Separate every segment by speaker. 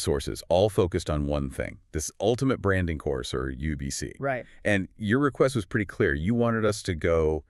Speaker 1: sources, all focused on one thing, this ultimate branding course, or UBC.
Speaker 2: Right.
Speaker 1: And your request was pretty clear. You wanted us to go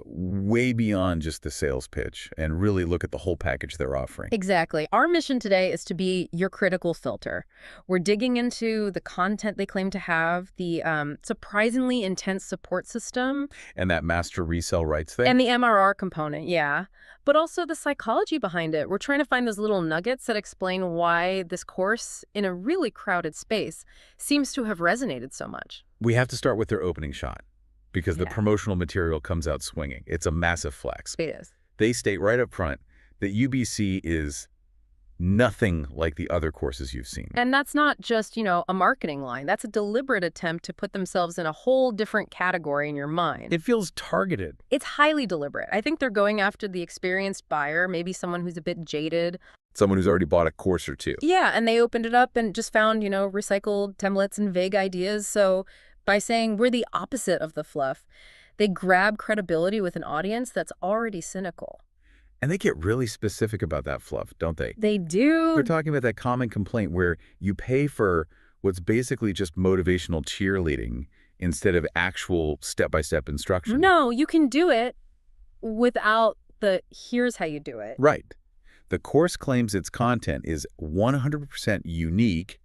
Speaker 1: way beyond just the sales pitch and really look at the whole package they're offering.
Speaker 2: Exactly. Our mission today is to be your critical filter. We're digging into the content they claim to have, the surprisingly intense support system.
Speaker 1: And that master resell rights thing?
Speaker 2: And the MRR component, yeah. But also the psychology behind it. We're trying to find those little nuggets that explain why this course, in a really crowded space, seems to have resonated so much.
Speaker 1: We have to start with their opening shot, because the
Speaker 2: Yeah.
Speaker 1: promotional material comes out swinging. It's a massive flex.
Speaker 2: It is.
Speaker 1: They state right up front that UBC is nothing like the other courses you've seen.
Speaker 2: And that's not just, a marketing line. That's a deliberate attempt to put themselves in a whole different category in your mind.
Speaker 1: It feels targeted.
Speaker 2: It's highly deliberate. I think they're going after the experienced buyer, maybe someone who's a bit jaded.
Speaker 1: Someone who's already bought a course or two.
Speaker 2: Yeah, and they opened it up and just found, recycled templates and vague ideas. So by saying we're the opposite of the fluff, they grab credibility with an audience that's already cynical.
Speaker 1: And they get really specific about that fluff, don't they?
Speaker 2: They do.
Speaker 1: We're talking about that common complaint where you pay for what's basically just motivational cheerleading instead of actual step-by-step instruction.
Speaker 2: No, you can do it without the here's how you do it.
Speaker 1: Right. The course claims its content is 100% unique,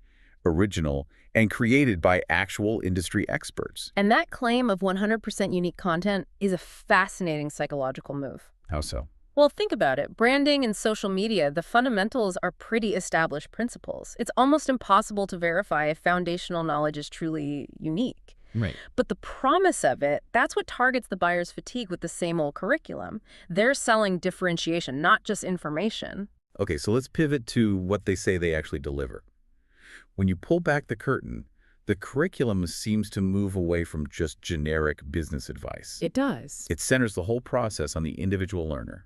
Speaker 1: original, and created by actual industry experts.
Speaker 2: And that claim of 100% unique content is a fascinating psychological move.
Speaker 1: How so?
Speaker 2: Well, think about it. Branding and social media, the fundamentals are pretty established principles. It's almost impossible to verify if foundational knowledge is truly unique.
Speaker 1: Right.
Speaker 2: But the promise of it, that's what targets the buyer's fatigue with the same old curriculum. They're selling differentiation, not just information.
Speaker 1: Okay, so let's pivot to what they say they actually deliver. When you pull back the curtain, the curriculum seems to move away from just generic business advice.
Speaker 2: It does.
Speaker 1: It centers the whole process on the individual learner,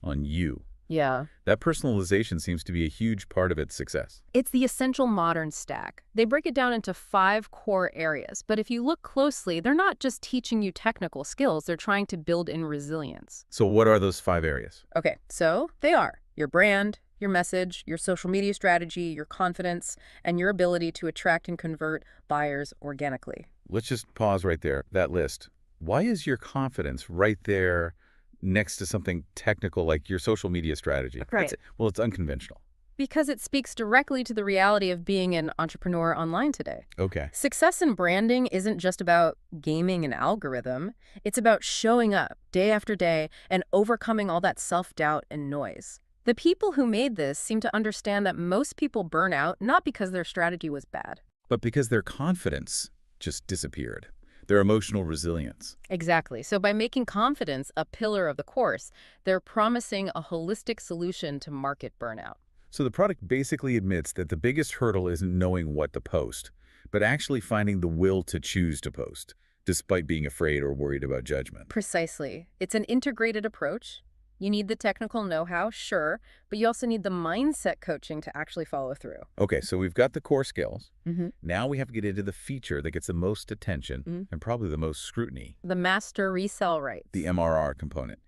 Speaker 1: on you.
Speaker 2: Yeah.
Speaker 1: That personalization seems to be a huge part of its success.
Speaker 2: It's the essential modern stack. They break it down into 5 core areas, but if you look closely, they're not just teaching you technical skills, they're trying to build in resilience.
Speaker 1: So what are those 5 areas?
Speaker 2: Okay, so they are your brand, your message, your social media strategy, your confidence, and your ability to attract and convert buyers organically.
Speaker 1: Let's just pause right there, that list. Why is your confidence right there next to something technical like your social media strategy?
Speaker 2: Right.
Speaker 1: Well, it's unconventional.
Speaker 2: Because it speaks directly to the reality of being an entrepreneur online today.
Speaker 1: Okay.
Speaker 2: Success in branding isn't just about gaming an algorithm. It's about showing up day after day and overcoming all that self-doubt and noise. The people who made this seem to understand that most people burn out not because their strategy was bad,
Speaker 1: but because their confidence just disappeared. Their emotional resilience.
Speaker 2: Exactly. So by making confidence a pillar of the course, they're promising a holistic solution to market burnout.
Speaker 1: So the product basically admits that the biggest hurdle isn't knowing what to post, but actually finding the will to choose to post, despite being afraid or worried about judgment.
Speaker 2: Precisely. It's an integrated approach. You need the technical know-how, sure, but you also need the mindset coaching to actually follow through.
Speaker 1: Okay, so we've got the core skills.
Speaker 2: Mm-hmm.
Speaker 1: Now we have to get into the feature that gets the most attention and probably the most scrutiny.
Speaker 2: The master resell rights.
Speaker 1: The MRR component.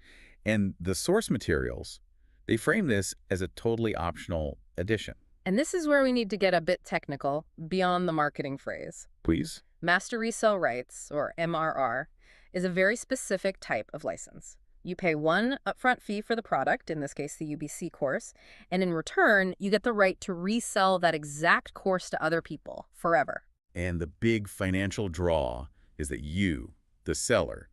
Speaker 1: And the source materials, they frame this as a totally optional addition.
Speaker 2: And this is where we need to get a bit technical, beyond the marketing phrase.
Speaker 1: Please?
Speaker 2: Master resell rights, or MRR, is a very specific type of license. You pay one upfront fee for the product, in this case the UBC course, and in return, you get the right to resell that exact course to other people forever.
Speaker 1: And the big financial draw is that you, the seller,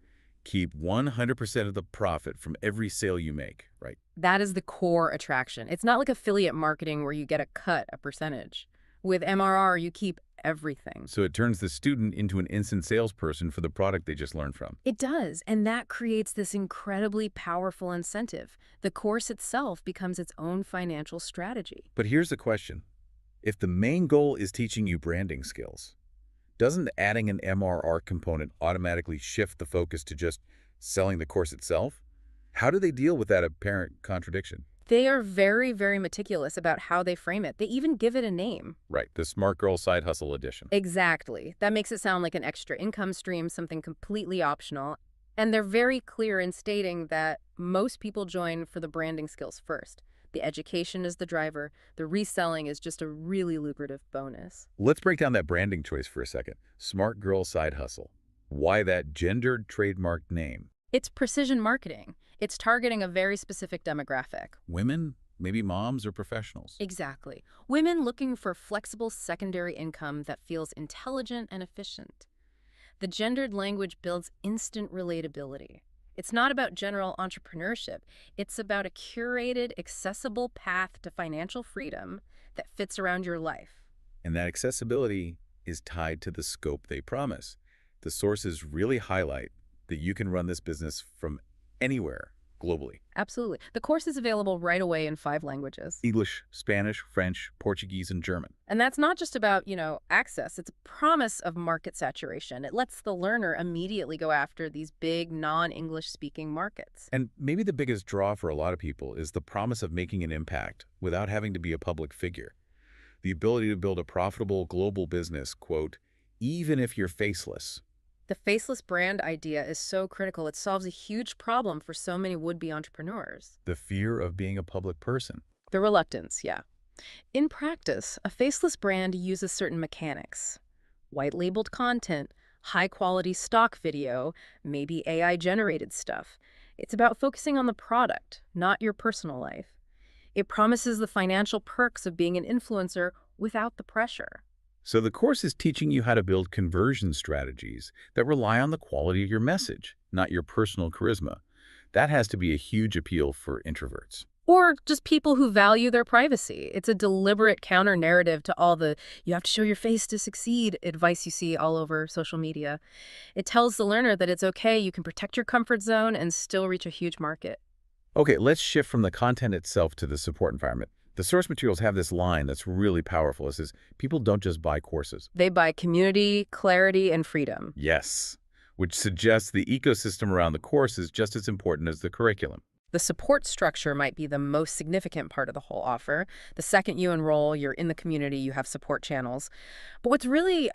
Speaker 1: keep 100% of the profit from every sale you make, right?
Speaker 2: That is the core attraction. It's not like affiliate marketing where you get a percentage. With MRR, you keep everything.
Speaker 1: So it turns the student into an instant salesperson for the product they just learned from.
Speaker 2: It does, and that creates this incredibly powerful incentive. The course itself becomes its own financial strategy.
Speaker 1: But here's the question. If the main goal is teaching you branding skills, doesn't adding an MRR component automatically shift the focus to just selling the course itself? How do they deal with that apparent contradiction?
Speaker 2: They are very, very meticulous about how they frame it. They even give it a name.
Speaker 1: Right, the Smart Girl Side Hustle Edition.
Speaker 2: Exactly. That makes it sound like an extra income stream, something completely optional. And they're very clear in stating that most people join for the branding skills first. The education is the driver. The reselling is just a really lucrative bonus.
Speaker 1: Let's break down that branding choice for a second. Smart Girl Side Hustle. Why that gendered trademarked name?
Speaker 2: It's precision marketing. It's targeting a very specific demographic.
Speaker 1: Women? Maybe moms or professionals?
Speaker 2: Exactly. Women looking for flexible secondary income that feels intelligent and efficient. The gendered language builds instant relatability. It's not about general entrepreneurship. It's about a curated, accessible path to financial freedom that fits around your life.
Speaker 1: And that accessibility is tied to the scope they promise. The sources really highlight that you can run this business from anywhere globally.
Speaker 2: Absolutely. The course is available right away in 5 languages.
Speaker 1: English, Spanish, French, Portuguese, and German.
Speaker 2: And that's not just about, access. It's a promise of market saturation. It lets the learner immediately go after these big non-English speaking markets.
Speaker 1: And maybe the biggest draw for a lot of people is the promise of making an impact without having to be a public figure. The ability to build a profitable global business, quote, even if you're faceless.
Speaker 2: The faceless brand idea is so critical. It solves a huge problem for so many would-be entrepreneurs.
Speaker 1: The fear of being a public person.
Speaker 2: The reluctance, yeah. In practice, a faceless brand uses certain mechanics. White-labeled content, high-quality stock video, maybe AI-generated stuff. It's about focusing on the product, not your personal life. It promises the financial perks of being an influencer without the pressure.
Speaker 1: So the course is teaching you how to build conversion strategies that rely on the quality of your message, not your personal charisma. That has to be a huge appeal for introverts.
Speaker 2: Or just people who value their privacy. It's a deliberate counter-narrative to all the "you have to show your face to succeed" advice you see all over social media. It tells the learner that it's okay, you can protect your comfort zone and still reach a huge market.
Speaker 1: Okay, let's shift from the content itself to the support environment. The source materials have this line that's really powerful. It says, people don't just buy courses.
Speaker 2: They buy community, clarity, and freedom.
Speaker 1: Yes, which suggests the ecosystem around the course is just as important as the curriculum.
Speaker 2: The support structure might be the most significant part of the whole offer. The second you enroll, you're in the community, you have support channels. But what's really,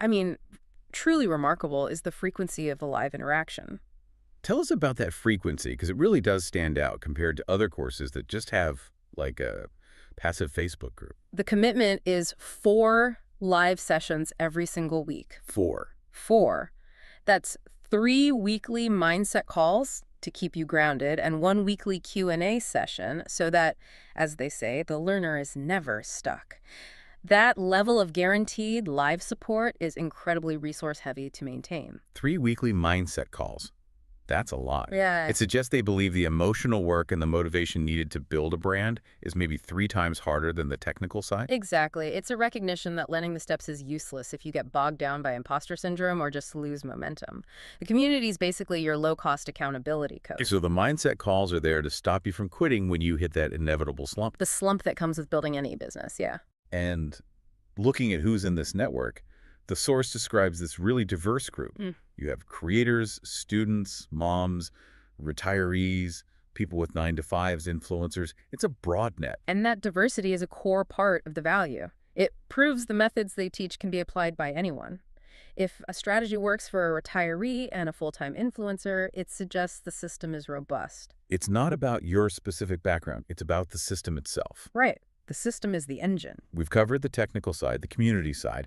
Speaker 2: truly remarkable is the frequency of the live interaction.
Speaker 1: Tell us about that frequency, because it really does stand out compared to other courses that just have, like, a passive Facebook group.
Speaker 2: The commitment is 4 live sessions every single week.
Speaker 1: 4.
Speaker 2: 4. That's 3 weekly mindset calls to keep you grounded and 1 weekly Q&A session so that, as they say, the learner is never stuck. That level of guaranteed live support is incredibly resource-heavy to maintain.
Speaker 1: 3 weekly mindset calls. That's a lot.
Speaker 2: Yeah.
Speaker 1: It suggests they believe the emotional work and the motivation needed to build a brand is maybe 3 times harder than the technical side.
Speaker 2: Exactly. It's a recognition that learning the steps is useless if you get bogged down by imposter syndrome or just lose momentum. The community is basically your low-cost accountability code.
Speaker 1: So the mindset calls are there to stop you from quitting when you hit that inevitable slump.
Speaker 2: The slump that comes with building any business, yeah.
Speaker 1: And looking at who's in this network, the source describes this really diverse group. You have creators, students, moms, retirees, people with 9-to-5s, influencers. It's a broad net.
Speaker 2: And that diversity is a core part of the value. It proves the methods they teach can be applied by anyone. If a strategy works for a retiree and a full-time influencer, it suggests the system is robust.
Speaker 1: It's not about your specific background. It's about the system itself.
Speaker 2: Right. The system is the engine.
Speaker 1: We've covered the technical side, the community side.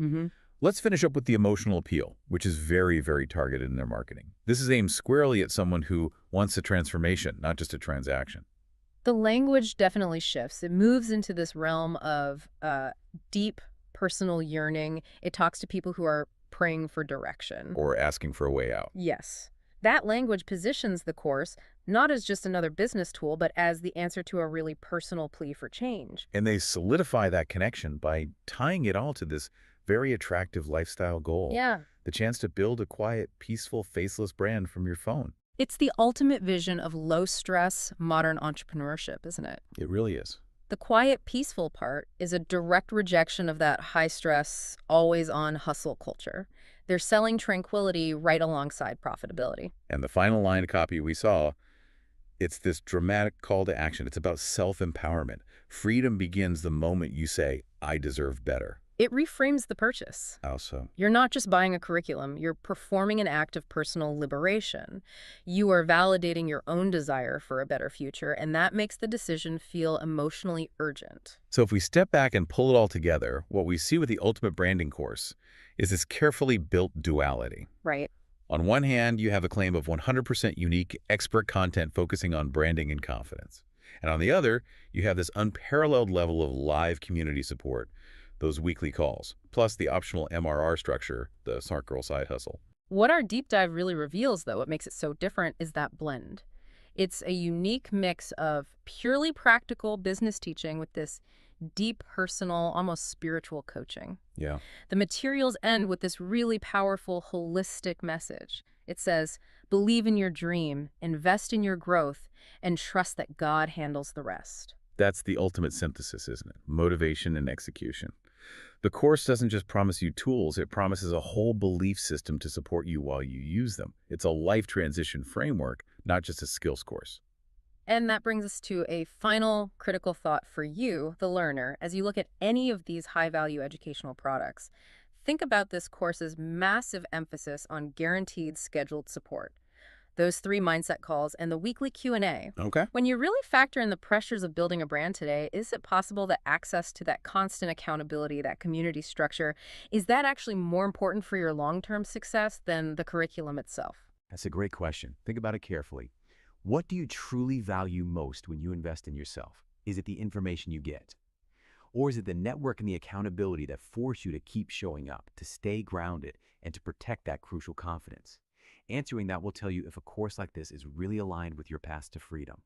Speaker 1: Let's finish up with the emotional appeal, which is very, very targeted in their marketing. This is aimed squarely at someone who wants a transformation, not just a transaction.
Speaker 2: The language definitely shifts. It moves into this realm of deep personal yearning. It talks to people who are praying for direction.
Speaker 1: Or asking for a way out.
Speaker 2: Yes. That language positions the course not as just another business tool, but as the answer to a really personal plea for change.
Speaker 1: And they solidify that connection by tying it all to this very attractive lifestyle goal.
Speaker 2: Yeah.
Speaker 1: The chance to build a quiet, peaceful, faceless brand from your phone.
Speaker 2: It's the ultimate vision of low-stress, modern entrepreneurship, isn't it?
Speaker 1: It really is.
Speaker 2: The quiet, peaceful part is a direct rejection of that high-stress, always-on hustle culture. They're selling tranquility right alongside profitability.
Speaker 1: And the final line copy we saw, it's this dramatic call to action. It's about self-empowerment. Freedom begins the moment you say, I deserve better.
Speaker 2: It reframes the purchase.
Speaker 1: How so?
Speaker 2: You're not just buying a curriculum, you're performing an act of personal liberation. You are validating your own desire for a better future, and that makes the decision feel emotionally urgent.
Speaker 1: So if we step back and pull it all together, what we see with the Ultimate Branding course is this carefully built duality.
Speaker 2: Right.
Speaker 1: On one hand, you have a claim of 100% unique, expert content focusing on branding and confidence. And on the other, you have this unparalleled level of live community support, those weekly calls, plus the optional MRR structure, the Smart Girl side hustle.
Speaker 2: What our deep dive really reveals, though, what makes it so different is that blend. It's a unique mix of purely practical business teaching with this deep, personal, almost spiritual coaching.
Speaker 1: Yeah.
Speaker 2: The materials end with this really powerful, holistic message. It says, believe in your dream, invest in your growth, and trust that God handles the rest.
Speaker 1: That's the ultimate synthesis, isn't it? Motivation and execution. The course doesn't just promise you tools, it promises a whole belief system to support you while you use them. It's a life transition framework, not just a skills course.
Speaker 2: And that brings us to a final critical thought for you, the learner, as you look at any of these high-value educational products. Think about this course's massive emphasis on guaranteed scheduled support, those 3 mindset calls, and the weekly Q&A.
Speaker 1: Okay.
Speaker 2: When you really factor in the pressures of building a brand today, is it possible that access to that constant accountability, that community structure, is that actually more important for your long-term success than the curriculum itself?
Speaker 3: That's a great question. Think about it carefully. What do you truly value most when you invest in yourself? Is it the information you get? Or is it the network and the accountability that force you to keep showing up, to stay grounded, and to protect that crucial confidence? Answering that will tell you if a course like this is really aligned with your path to freedom.